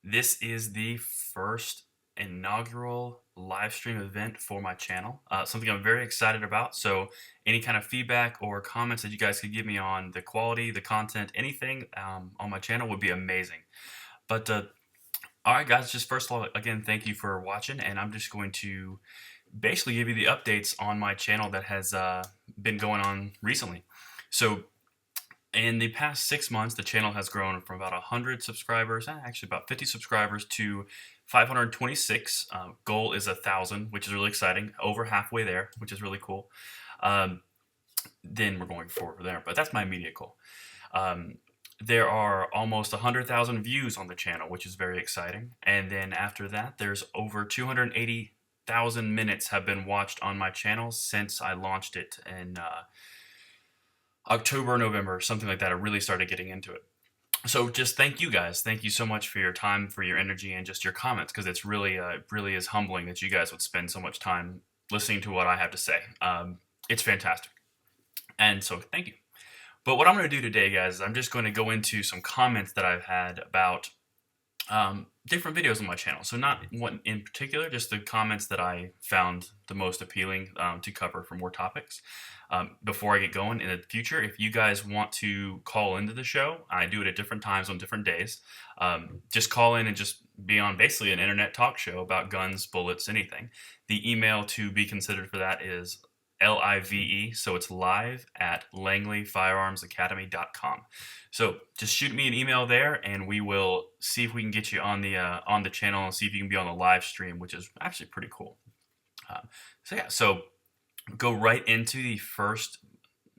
This is the first inaugural live stream event for my channel, something I'm very excited about. So, any kind of feedback or comments that you guys could give me on the quality, the content, anything on my channel would be amazing. But all right, guys, just first of all, again, thank you for watching, and I'm just going to basically give you the updates on my channel that has been going on recently. So, in the past 6 months, the channel has grown from about 100 subscribers, actually about 50 subscribers, to 526. Goal is 1,000, which is really exciting. Over halfway there, which is really cool. Then we're going forward from there, but that's my immediate goal. There are almost 100,000 views on the channel, which is very exciting. And then after that, there's over 280,000 minutes have been watched on my channel since I launched it in October, November, something like that. I really started getting into it. So just thank you guys. Thank you so much for your time, for your energy, and just your comments, because it's really is humbling that you guys would spend so much time listening to what I have to say. It's fantastic. And so thank you. But what I'm going to do today, guys, is I'm just going to go into some comments that I've had about different videos on my channel. So not one in particular, just the comments that I found the most appealing to cover for more topics. Before I get going in the future, if you guys want to call into the show, I do it at different times on different days. Just call in and just be on basically an internet talk show about guns, bullets, anything. The email to be considered for that is LIVE, so it's live at langleyfirearmsacademy.com. So just shoot me an email there, and we will see if we can get you on the channel and see if you can be on the live stream, which is actually pretty cool. So go right into the first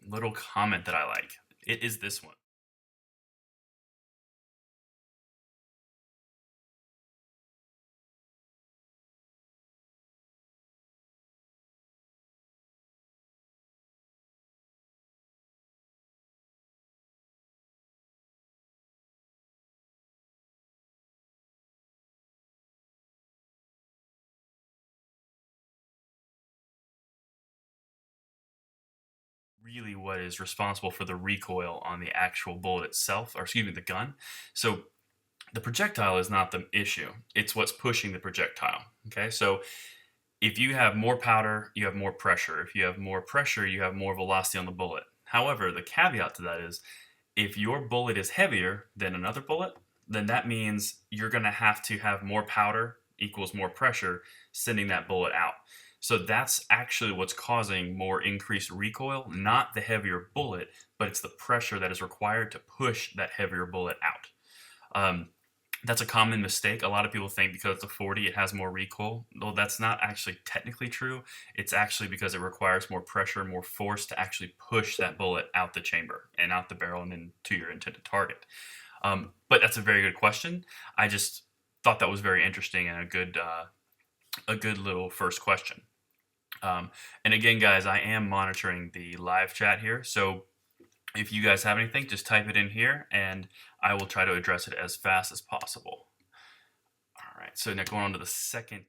little comment that I like. It is this one. Really what is responsible for the recoil on the actual bullet itself, or excuse me, the gun. So the projectile is not the issue. It's what's pushing the projectile. Okay, so if you have more powder, you have more pressure. If you have more pressure, you have more velocity on the bullet. However, the caveat to that is if your bullet is heavier than another bullet, then that means you're going to have more powder equals more pressure sending that bullet out. So that's actually what's causing more increased recoil, not the heavier bullet, but it's the pressure that is required to push that heavier bullet out. That's a common mistake. A lot of people think because it's a 40, it has more recoil. Well, that's not actually technically true. It's actually because it requires more pressure, more force to actually push that bullet out the chamber and out the barrel and into your intended target. But that's a very good question. I just thought that was very interesting and a good little first question. And again, guys, I am monitoring the live chat here, so if you guys have anything, just type it in here, and I will try to address it as fast as possible. All right, so now going on to the second.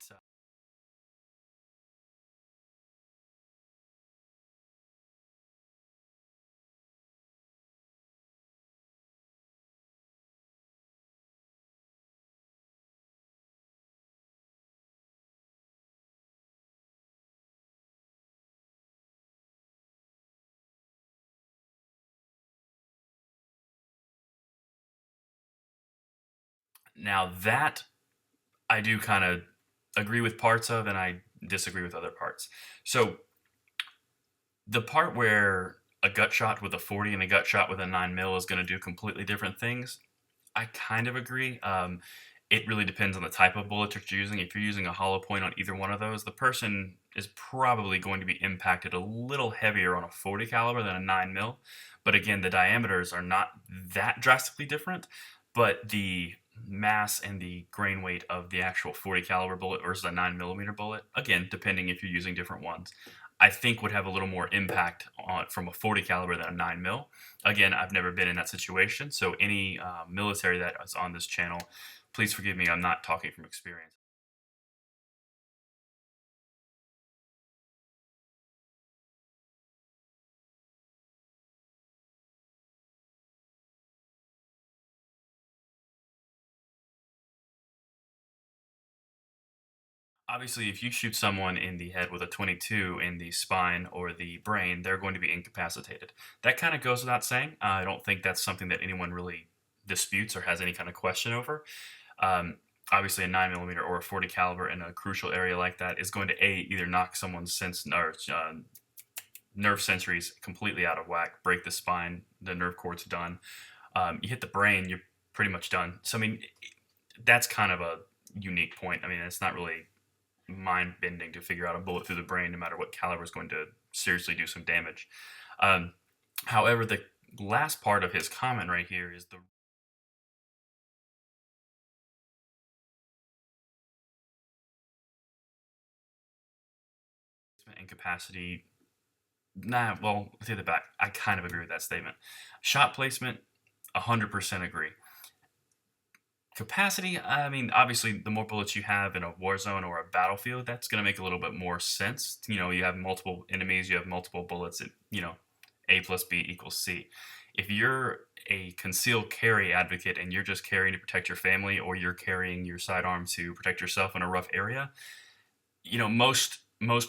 Now that I do kind of agree with parts of, and I disagree with other parts. So the part where a gut shot with a 40 and a gut shot with a 9mm is going to do completely different things, I kind of agree. It really depends on the type of bullet you're using. If you're using a hollow point on either one of those, the person is probably going to be impacted a little heavier on a 40 caliber than a 9mm. But again, the diameters are not that drastically different, but the mass and the grain weight of the actual 40 caliber bullet versus a 9mm bullet, again, depending if you're using different ones, I think would have a little more impact on from a 40 caliber than a 9mm. Again, I've never been in that situation, so any military that is on this channel, please forgive me. I'm not talking from experience. Obviously, if you shoot someone in the head with a 22 in the spine or the brain, they're going to be incapacitated. That kind of goes without saying. I don't think that's something that anyone really disputes or has any kind of question over. Um, Obviously, a 9 millimeter or a 40 caliber in a crucial area like that is going to either knock someone's nerve sensories completely out of whack, break the spine, the nerve cord's done. You hit the brain, you're pretty much done. So I mean, that's kind of a unique point. I mean, it's not really mind bending to figure out a bullet through the brain, no matter what caliber, is going to seriously do some damage. Um, However, the last part of his comment right here is the incapacity. Nah, well, take it back. I kind of agree with that statement. Shot placement, 100% agree. Capacity, I mean, obviously, the more bullets you have in a war zone or a battlefield, that's going to make a little bit more sense. You have multiple enemies, you have multiple bullets. A plus B equals C. If you're a concealed carry advocate and you're just carrying to protect your family, or you're carrying your sidearm to protect yourself in a rough area, most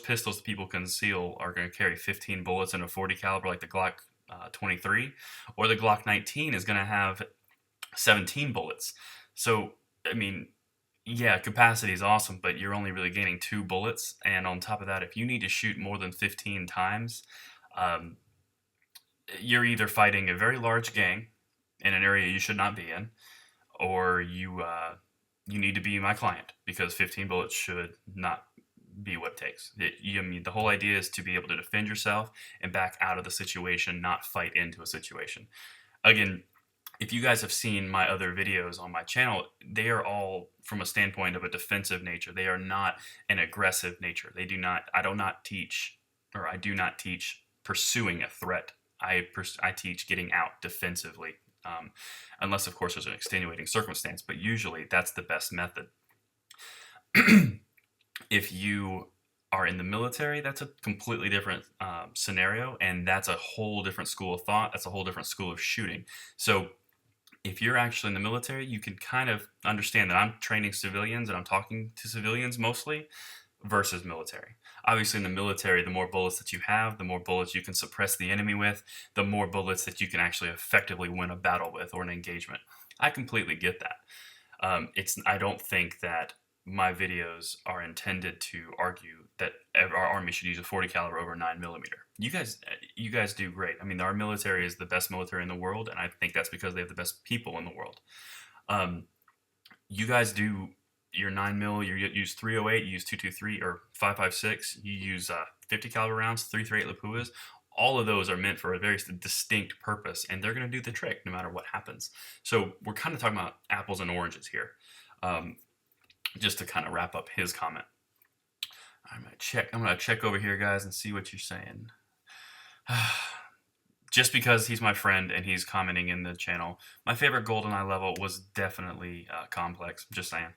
pistols that people conceal are going to carry 15 bullets in a 40 caliber, like the Glock 23, or the Glock 19 is going to have 17 bullets. So, I mean, yeah, capacity is awesome, but you're only really gaining 2 bullets. And on top of that, if you need to shoot more than 15 times, um, you're either fighting a very large gang in an area you should not be in, or you need to be my client, because 15 bullets should not be what it takes. I mean, the whole idea is to be able to defend yourself and back out of the situation, not fight into a situation. Again, if you guys have seen my other videos on my channel, they are all from a standpoint of a defensive nature. They are not an aggressive nature. I do not teach, or I do not teach pursuing a threat. I teach getting out defensively, unless of course there's an extenuating circumstance, but usually that's the best method. If you are in the military, that's a completely different scenario, and that's a whole different school of thought. That's a whole different school of shooting. So if you're actually in the military, you can kind of understand that I'm training civilians and I'm talking to civilians mostly, versus military. Obviously, in the military, the more bullets that you have, the more bullets you can suppress the enemy with, the more bullets that you can actually effectively win a battle with or an engagement. I completely get that. I don't think that my videos are intended to argue that our army should use a 40 caliber over 9 millimeter. You guys do great. I mean, our military is the best military in the world, and I think that's because they have the best people in the world. You guys do your 9 mil. You use 308. You use 223 or 556. You use 50 caliber rounds, 338 Lapuas. All of those are meant for a very distinct purpose, and they're going to do the trick no matter what happens. So we're kind of talking about apples and oranges here. Just to kind of wrap up his comment. I'm gonna check over here, guys, and see what you're saying. Just because he's my friend and he's commenting in the channel, my favorite GoldenEye level was definitely Complex. Just saying.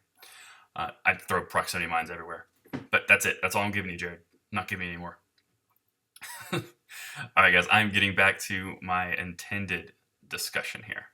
I'd throw proximity mines everywhere. But that's it. That's all I'm giving you, Jared. I'm not giving you any more. All right, guys. I'm getting back to my intended discussion here.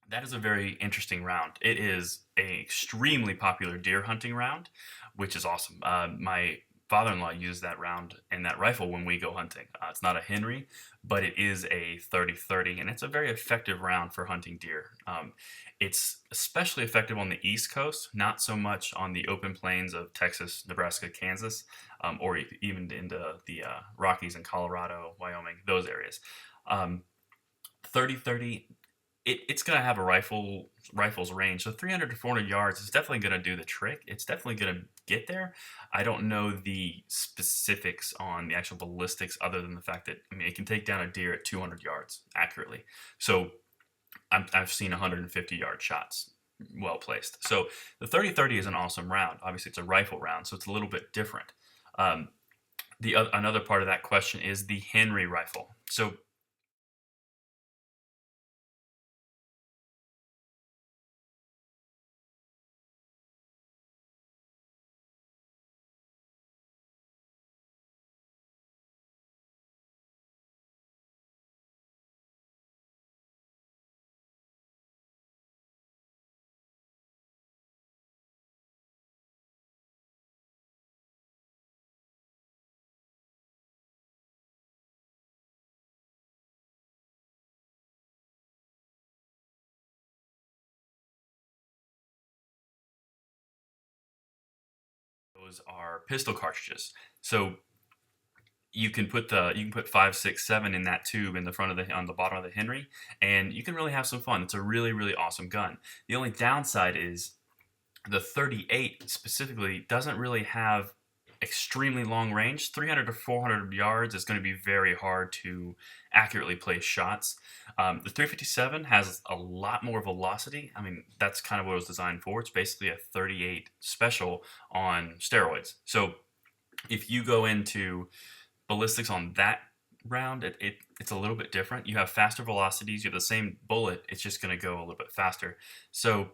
That is a very interesting round. It is an extremely popular deer hunting round, which is awesome. My father-in-law used that round and that rifle when we go hunting. It's not a Henry, but it is a 30-30, and it's a very effective round for hunting deer. It's especially effective on the East Coast, not so much on the open plains of Texas, Nebraska, Kansas, or even into the Rockies in Colorado, Wyoming, those areas. 30-30 it's gonna have a rifle's range. So 300 to 400 yards is definitely gonna do the trick. It's definitely gonna get there. I don't know the specifics on the actual ballistics other than the fact that I mean it can take down a deer at 200 yards accurately. So I've seen 150-yard shots well placed. So the 30-30 is an awesome round. Obviously, it's a rifle round, so it's a little bit different. Um, another part of that question is the Henry rifle. So those are pistol cartridges. So you can put five, six, seven in that tube in the front of the on the bottom of the Henry, and you can really have some fun. It's a really awesome gun. The only downside is the 38 specifically doesn't really have extremely long range. 300 to 400 yards is going to be very hard to accurately place shots. The 357 has a lot more velocity. I mean, that's kind of what it was designed for. It's basically a 38 special on steroids. So if you go into ballistics on that round, it's a little bit different. You have faster velocities. You have the same bullet. It's just going to go a little bit faster. So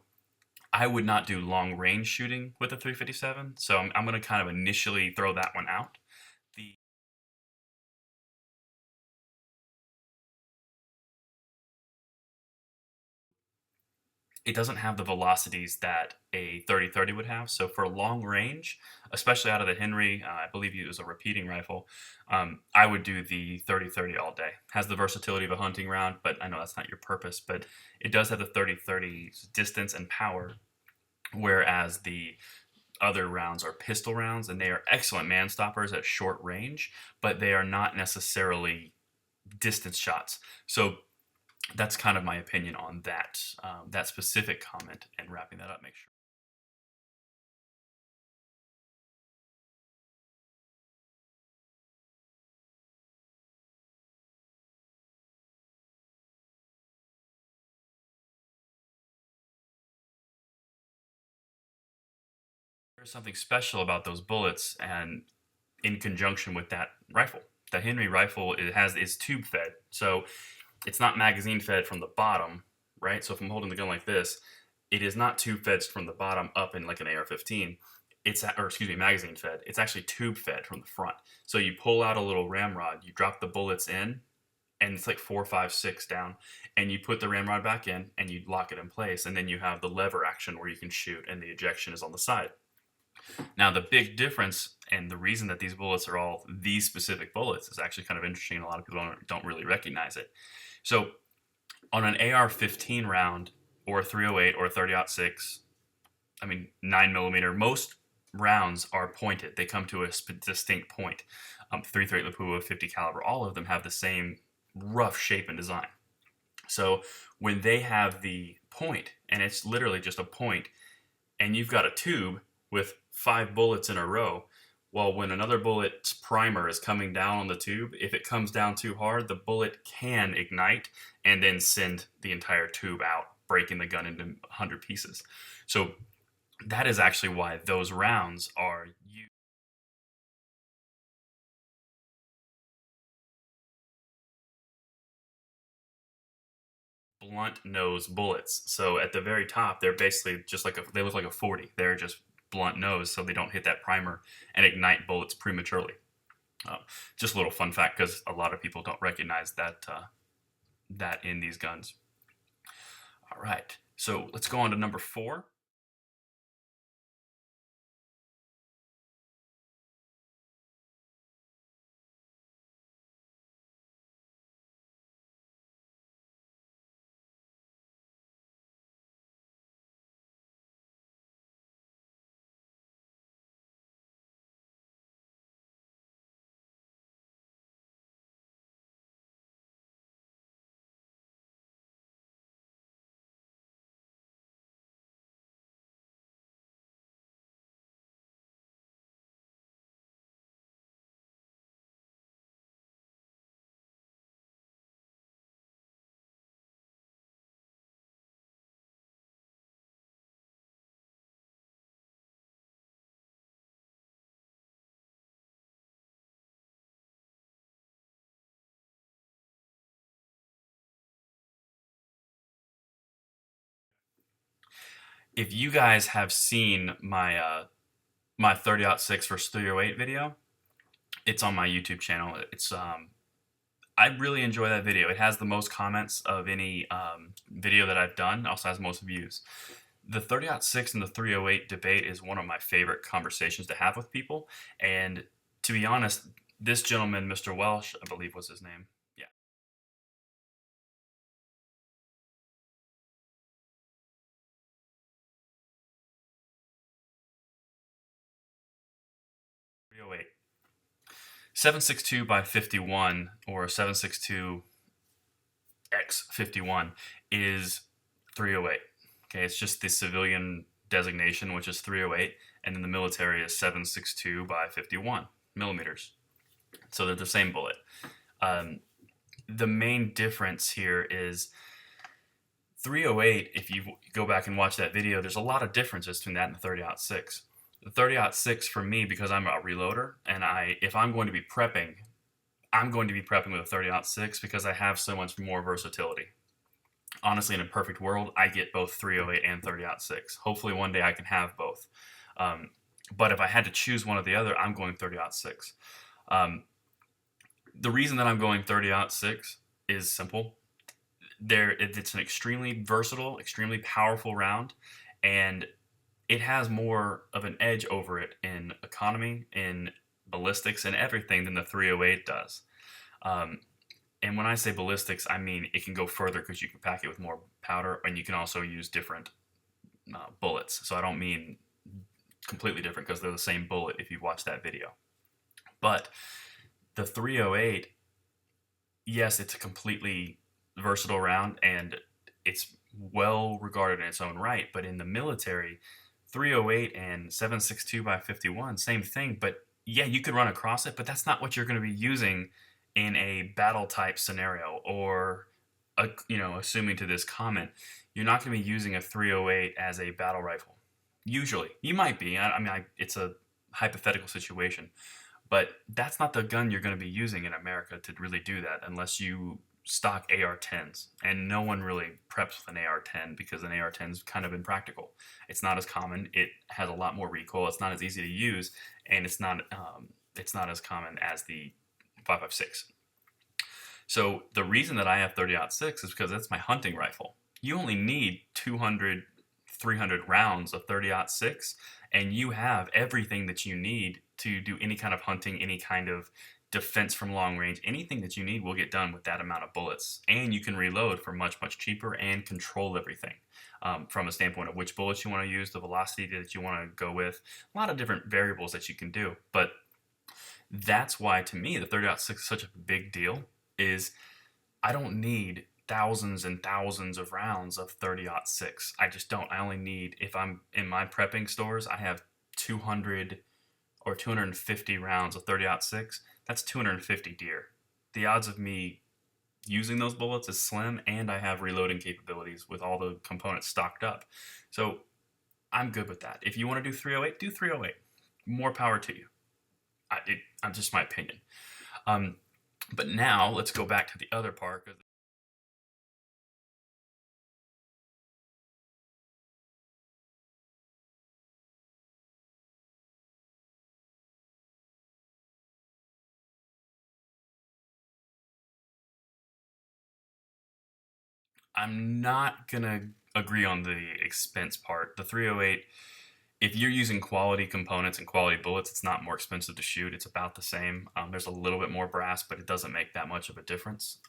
I would not do long range shooting with a 357. So I'm going to kind of initially throw that one out. The It doesn't have the velocities that a 30-30 would have. So for long range, especially out of the Henry, I believe it was a repeating rifle. I would do the 30-30 all day. Has the versatility of a hunting round, but I know that's not your purpose. But it does have the 30-30 distance and power, whereas the other rounds are pistol rounds, and they are excellent man stoppers at short range, but they are not necessarily distance shots. So that's kind of my opinion on that specific comment. And wrapping that up, make sure there's something special about those bullets, and in conjunction with that rifle. The Henry rifle is tube fed, so it's not magazine fed from the bottom, right? So if I'm holding the gun like this, it is not tube fed from the bottom up in like an AR-15. Or excuse me, magazine fed. It's actually tube fed from the front. So you pull out a little ramrod, you drop the bullets in, and it's like four, five, six down, and you put the ramrod back in, and you lock it in place, and then you have the lever action where you can shoot, and the ejection is on the side. Now, the big difference and the reason that these bullets are all these specific bullets is actually kind of interesting. A lot of people don't really recognize it. So, on an AR-15 round, or a 308 or a 30-06, I mean 9 millimeter, most rounds are pointed. They come to a distinct point. 338 Lapua, 50 caliber, all of them have the same rough shape and design. So when they have the point, and it's literally just a point, and you've got a tube with five bullets in a row, well, when another bullet's primer is coming down on the tube, if it comes down too hard, the bullet can ignite and then send the entire tube out, breaking the gun into 100 pieces. So that is actually why those rounds are blunt nose bullets. So at the very top, they're basically just they look like a 40. They're just blunt nose, so they don't hit that primer and ignite bullets prematurely. Uh, just a little fun fact because a lot of people don't recognize that in these guns. All right, so let's go on to number 4. If you guys have seen my 30-06 versus 308 video, it's on my YouTube channel. I really enjoy that video. It has the most comments of any video that I've done. It also has most views. The 30-06 and the 308 debate is one of my favorite conversations to have with people. And to be honest, this gentleman, Mr. Welsh, I believe was his name. Yeah, 308. 762 by 51 or 762 x 51 is 308. Okay, it's just the civilian designation, which is 308, and then the military is 762 by 51 millimeters. So they're the same bullet. Um, the main difference here is 308. If you go back and watch that video, there's a lot of differences between that and the 30-06. The 30-06 for me, because I'm a reloader, and if I'm going to be prepping, I'm going to be prepping with a 30-06 because I have so much more versatility. Honestly, in a perfect world, I get both 308 and 30-06. Hopefully one day I can have both. But if I had to choose one or the other, I'm going 30-06. The reason that I'm going 30-06 is simple. It's an extremely versatile, extremely powerful round, and it has more of an edge over it in economy, in ballistics, and everything than the 308 does. And when I say ballistics, I mean it can go further because you can pack it with more powder, and you can also use different bullets. So I don't mean completely different because they're the same bullet if you watch that video. But the 308, yes, it's a completely versatile round, and it's well regarded in its own right. But in the military, 308 and 762 by 51, same thing. But yeah, you could run across it, but that's not what you're going to be using in a battle type scenario, or assuming to this comment, you're not going to be using a 308 as a battle rifle. Usually, you might be. It's a hypothetical situation, but that's not the gun you're going to be using in America to really do that, unless you stock AR-10s, and no one really preps with an AR-10 because an AR-10 is kind of impractical. It's not as common. It has a lot more recoil. It's not as easy to use, and it's not as common as the 5.56. So the reason that I have 30-06 is because that's my hunting rifle. You only need 200, 300 rounds of 30-06, and you have everything that you need to do any kind of hunting, any kind of defense from long range. Anything that you need will get done with that amount of bullets, and you can reload for much, much cheaper and control everything from a standpoint of which bullets you want to use, the velocity that you want to go with, a lot of different variables that you can do. But that's why, to me, the 30-06 is such a big deal. Is I don't need thousands and thousands of rounds of 30-06. I just don't. I only need, if I'm in my prepping stores, I have 200 or 250 rounds of 30-06. That's 250 deer. The odds of me using those bullets is slim, and I have reloading capabilities with all the components stocked up. So I'm good with that. If you want to do 308, do 308. More power to you. I'm just my opinion. But now let's go back to the other part. I'm not gonna agree on the expense part. The 308, if you're using quality components and quality bullets, it's not more expensive to shoot. It's about the same. There's a little bit more brass, but it doesn't make that much of a difference.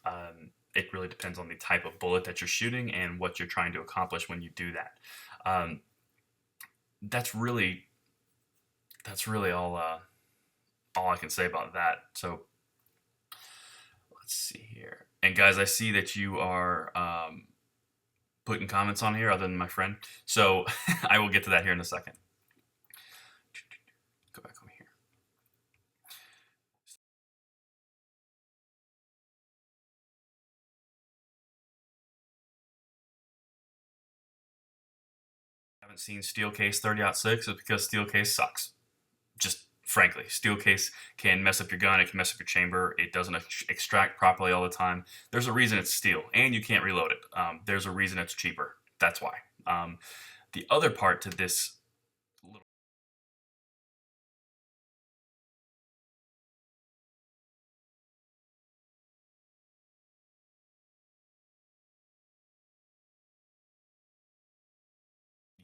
It really depends on the type of bullet that you're shooting and what you're trying to accomplish when you do that. Um, that's really all I can say about that. So let's see here. And guys, I see that you are putting comments on here other than my friend. So I will get to that here in a second. Go back over here. I haven't seen Steelcase 30-06 is because Steelcase sucks. Just frankly, Steelcase can mess up your gun. It can mess up your chamber. It doesn't extract properly all the time. There's a reason it's steel, and you can't reload it. There's a reason it's cheaper. That's why. The other part to this little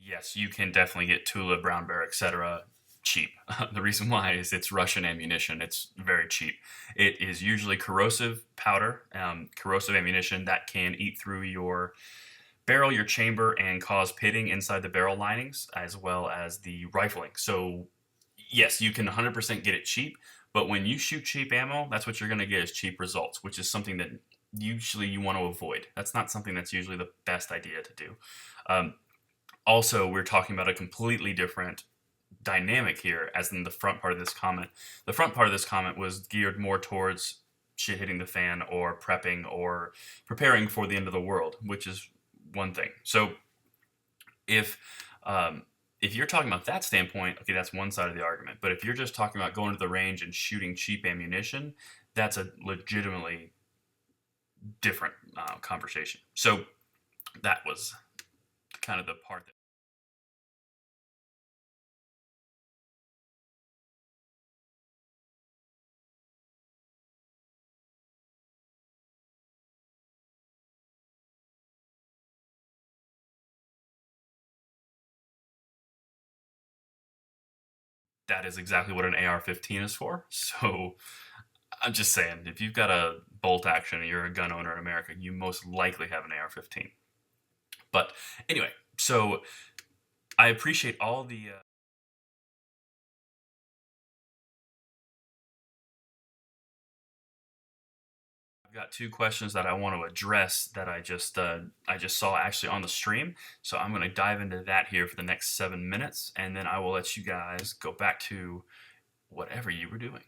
yes, you can definitely get Tula, Brown Bear, etc. cheap. The reason why is it's Russian ammunition. It's very cheap. It is usually corrosive powder, corrosive ammunition that can eat through your barrel, your chamber, and cause pitting inside the barrel linings as well as the rifling. So, yes, you can 100% get it cheap, but when you shoot cheap ammo, that's what you're going to get is cheap results, which is something that usually you want to avoid. That's not something that's usually the best idea to do. Um, Also, we're talking about a completely different dynamic here, as in the front part of this comment. The front part of this comment was geared more towards shit hitting the fan or prepping or preparing for the end of the world, which is one thing. So if um, if you're talking about that standpoint, okay, that's one side of the argument. But if you're just talking about going to the range and shooting cheap ammunition, that's a legitimately different conversation. So that was kind of the part that that is exactly what an AR-15 is for. So I'm just saying, if you've got a bolt action and you're a gun owner in America, you most likely have an AR-15. But anyway, so I appreciate all the. I've got two questions that I want to address that I just saw actually on the stream. So I'm going to dive into that here for the next 7 minutes, and then I will let you guys go back to whatever you were doing.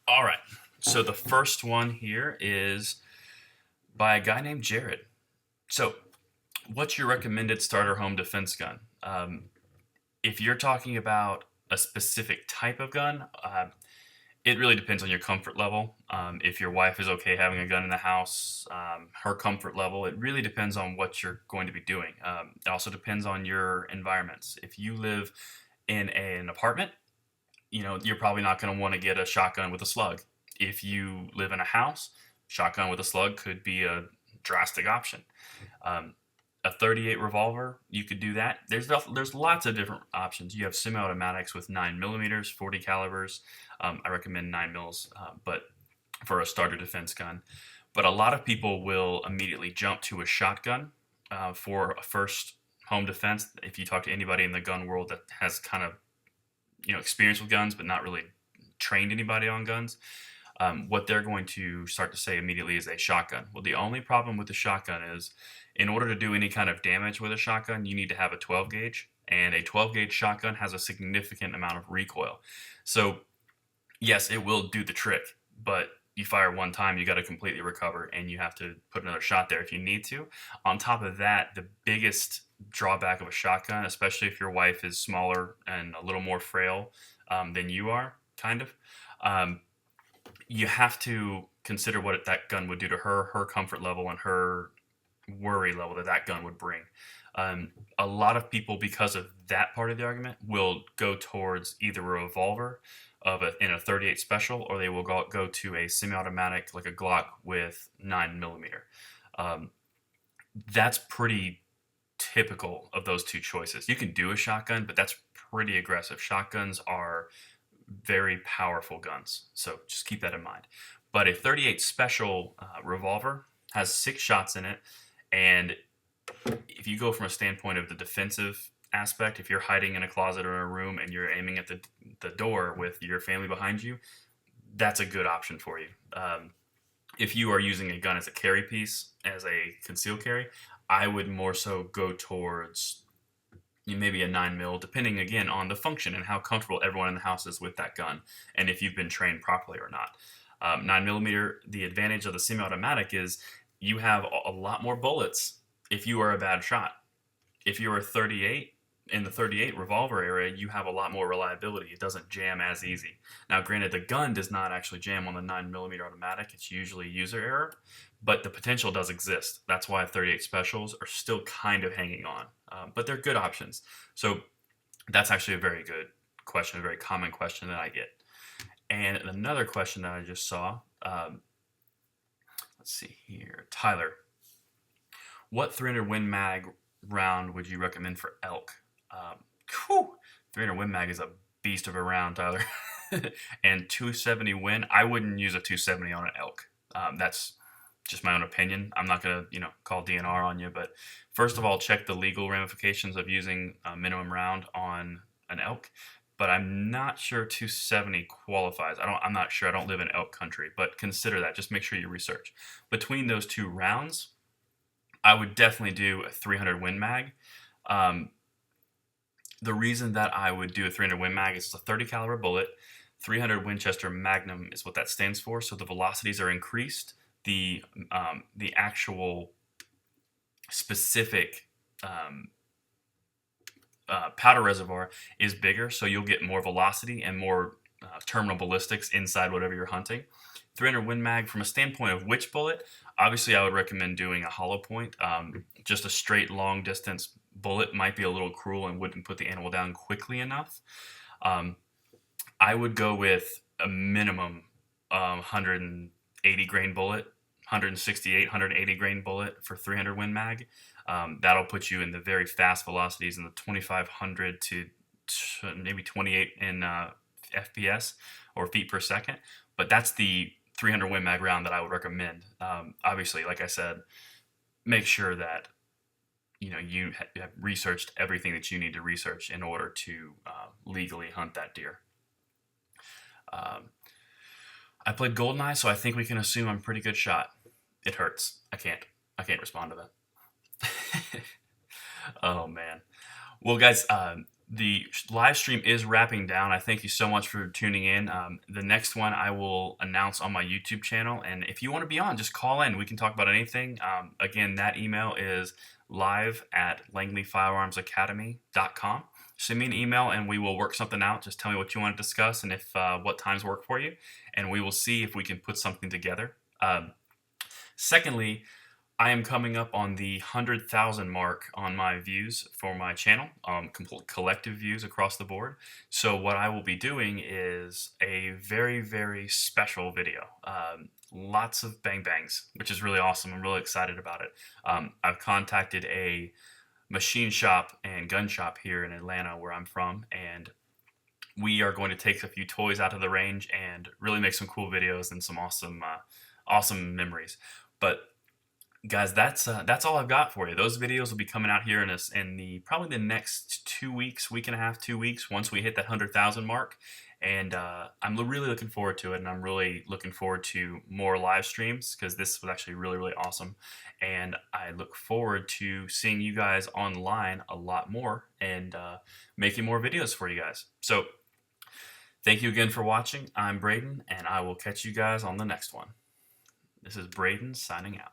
All right. So the first one here is by a guy named Jared. So, what's your recommended starter home defense gun? If you're talking about a specific type of gun, it really depends on your comfort level. If your wife is okay having a gun in the house, her comfort level, it really depends on what you're going to be doing. It also depends on your environments. If you live in an apartment, you're probably not going to want to get a shotgun with a slug. If you live in a house, shotgun with a slug could be a drastic option. Um, a 38 revolver, you could do that. There's lots of different options. You have semi-automatics with 9 millimeters, 40 calibers. I recommend 9 mils, but for a starter defense gun. But a lot of people will immediately jump to a shotgun for a first home defense. If you talk to anybody in the gun world that has kind of experience with guns, but not really trained anybody on guns, what they're going to start to say immediately is a shotgun. Well, the only problem with the shotgun is, in order to do any kind of damage with a shotgun, you need to have a 12 gauge, and a 12 gauge shotgun has a significant amount of recoil. So, yes, it will do the trick, but you fire one time, you got to completely recover, and you have to put another shot there if you need to. On top of that, the biggest drawback of a shotgun, especially if your wife is smaller and a little more frail than you are, kind of, um, you have to consider what that gun would do to her comfort level, and her worry level that gun would bring. A lot of people, because of that part of the argument, will go towards either a revolver in a 38 special, or they will go to a semi-automatic like a Glock with 9 millimeter. Um, that's pretty typical of those two choices. You can do a shotgun, but that's pretty aggressive. Shotguns are very powerful guns, so just keep that in mind. But a 38 special revolver has 6 shots in it, and if you go from a standpoint of the defensive aspect, if you're hiding in a closet or a room and you're aiming at the door with your family behind you, that's a good option for you. If you are using a gun as a carry piece, as a concealed carry, I would more so go towards maybe a 9 mil, depending again on the function and how comfortable everyone in the house is with that gun, and if you've been trained properly or not. 9 millimeter, the advantage of the semi-automatic is you have a lot more bullets if you are a bad shot. If you're a 38, in the 38 revolver area, you have a lot more reliability. It doesn't jam as easy. Now, granted, the gun does not actually jam on the 9 millimeter automatic. It's usually user error, but the potential does exist. That's why 38 specials are still kind of hanging on. but they're good options. So that's actually a very good question, a very common question that I get. And another question that I just saw, let's see here, Tyler, what 300 Win Mag round would you recommend for elk? Um, 300 Win Mag is a beast of a round, Tyler. And 270 Win, I wouldn't use a 270 on an elk. That's just my own opinion. I'm not gonna, call DNR on you, but first of all, check the legal ramifications of using a minimum round on an elk. But I'm not sure 270 qualifies. I'm not sure. I don't live in elk country, but consider that. Just make sure you research. Between those two rounds, I would definitely do a 300 Win Mag. Um, the reason that I would do a 300 Win Mag is it's a 30 caliber bullet. 300 Winchester Magnum is what that stands for. So the velocities are increased. The actual specific powder reservoir is bigger, so you'll get more velocity and more terminal ballistics inside whatever you're hunting. 300 Win Mag, from a standpoint of which bullet, obviously I would recommend doing a hollow point. Just a straight long distance bullet might be a little cruel and wouldn't put the animal down quickly enough. I would go with a minimum 180 grain bullet, 168, 180 grain bullet for 300 Win Mag. That'll put you in the very fast velocities in the 2500 to maybe 28 in FPS or feet per second. But that's the 300 Win Mag round that I would recommend. Obviously, like I said, make sure that you have researched everything that you need to research in order to legally hunt that deer. I played Goldeneye, so I think we can assume I'm a pretty good shot. It hurts. I can't respond to that. Oh man. Well, guys, the live stream is wrapping down. I thank you so much for tuning in. The next one I will announce on my YouTube channel, and if you want to be on, just call in. We can talk about anything. Again, that email is live@langleyfirearmsacademy.com. Send me an email and we will work something out. Just tell me what you want to discuss and if what times work for you, and we will see if we can put something together. Secondly, I am coming up on the 100,000 mark on my views for my channel, collective views across the board. So what I will be doing is a very, very special video. Lots of bang bangs, which is really awesome. I'm really excited about it. I've contacted a machine shop and gun shop here in Atlanta, where I'm from, and we are going to take a few toys out of the range and really make some cool videos and some awesome memories. But guys, that's all I've got for you. Those videos will be coming out here in probably the next 2 weeks, week and a half, 2 weeks, once we hit that 100,000 mark. And I'm really looking forward to it, and I'm really looking forward to more live streams, because this was actually really, really awesome. And I look forward to seeing you guys online a lot more and making more videos for you guys. So thank you again for watching. I'm Braden, and I will catch you guys on the next one. This is Braden signing out.